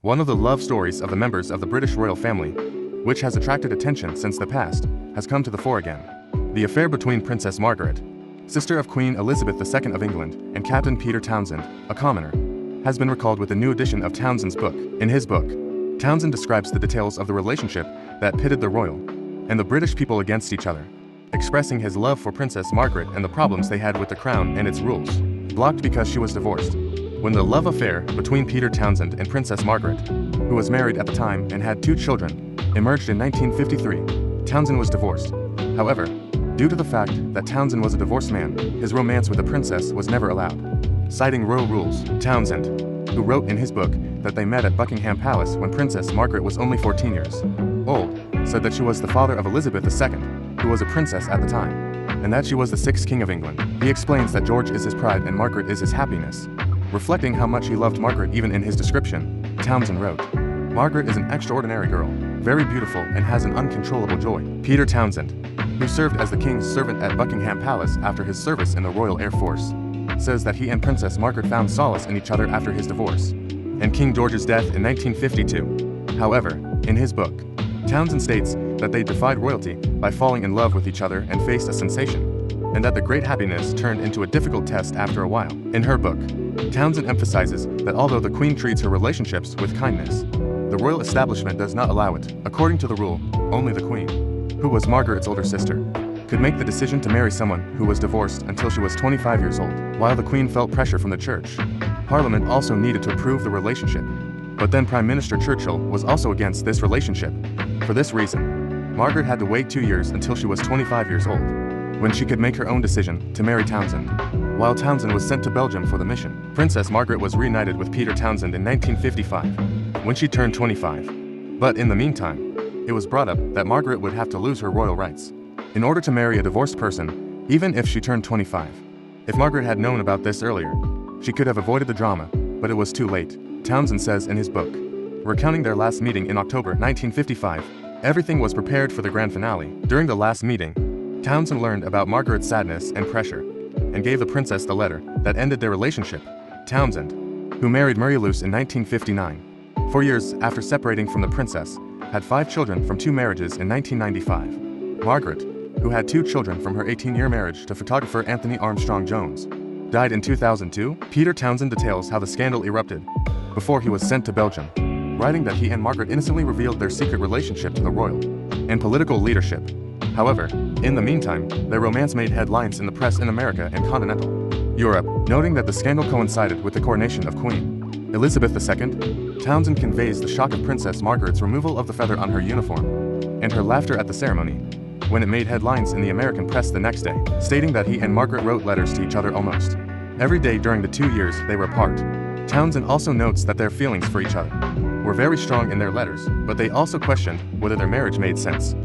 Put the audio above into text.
One of the love stories of the members of the British royal family, which has attracted attention since the past, has come to the fore again. The affair between Princess Margaret, sister of Queen Elizabeth II of England, and Captain Peter Townsend, a commoner, has been recalled with a new edition of Townsend's book. In his book, Townsend describes the details of the relationship that pitted the royal and the British people against each other, expressing his love for Princess Margaret and the problems they had with the crown and its rules. Blocked because she was divorced. When the love affair between Peter Townsend and Princess Margaret, who was married at the time and had 2 children, emerged in 1953, Townsend was divorced. However, due to the fact that Townsend was a divorced man, his romance with the princess was never allowed. Citing royal rules, Townsend, who wrote in his book that they met at Buckingham Palace when Princess Margaret was only 14 years old, said that she was the father of Elizabeth II, who was a princess at the time, and that she was the 6th King of England. He explains that George is his pride and Margaret is his happiness. Reflecting how much he loved Margaret even in his description, Townsend wrote, "Margaret is an extraordinary girl, very beautiful and has an uncontrollable joy." Peter Townsend, who served as the king's servant at Buckingham Palace after his service in the Royal Air Force, says that he and Princess Margaret found solace in each other after his divorce and King George's death in 1952. However, in his book, Townsend states that they defied royalty by falling in love with each other and faced a sensation, and that the great happiness turned into a difficult test after a while. In her book, Townsend emphasizes that although the Queen treats her relationships with kindness, the royal establishment does not allow it. According to the rule, only the Queen, who was Margaret's older sister, could make the decision to marry someone who was divorced until she was 25 years old. While the Queen felt pressure from the Church, Parliament also needed to approve the relationship. But then Prime Minister Churchill was also against this relationship. For this reason, Margaret had to wait 2 years until she was 25 years old, when she could make her own decision to marry Townsend. While Townsend was sent to Belgium for the mission, Princess Margaret was reunited with Peter Townsend in 1955, when she turned 25. But in the meantime, it was brought up that Margaret would have to lose her royal rights in order to marry a divorced person, even if she turned 25. If Margaret had known about this earlier, she could have avoided the drama, but it was too late. Townsend says in his book, recounting their last meeting in October 1955, everything was prepared for the grand finale. During the last meeting, Townsend learned about Margaret's sadness and pressure, and gave the princess the letter that ended their relationship. Townsend, who married Mary Luce in 1959, 4 years after separating from the princess, had 5 children from 2 marriages in 1995. Margaret, who had 2 children from her 18-year marriage to photographer Anthony Armstrong Jones, died in 2002. Peter Townsend details how the scandal erupted before he was sent to Belgium, writing that he and Margaret innocently revealed their secret relationship to the royal and political leadership. However, in the meantime, their romance made headlines in the press in America and continental Europe, noting that the scandal coincided with the coronation of Queen Elizabeth II. Townsend conveys the shock of Princess Margaret's removal of the feather on her uniform and her laughter at the ceremony, when it made headlines in the American press the next day, stating that he and Margaret wrote letters to each other almost every day during the 2 years they were apart. Townsend also notes that their feelings for each other were very strong in their letters, but they also questioned whether their marriage made sense.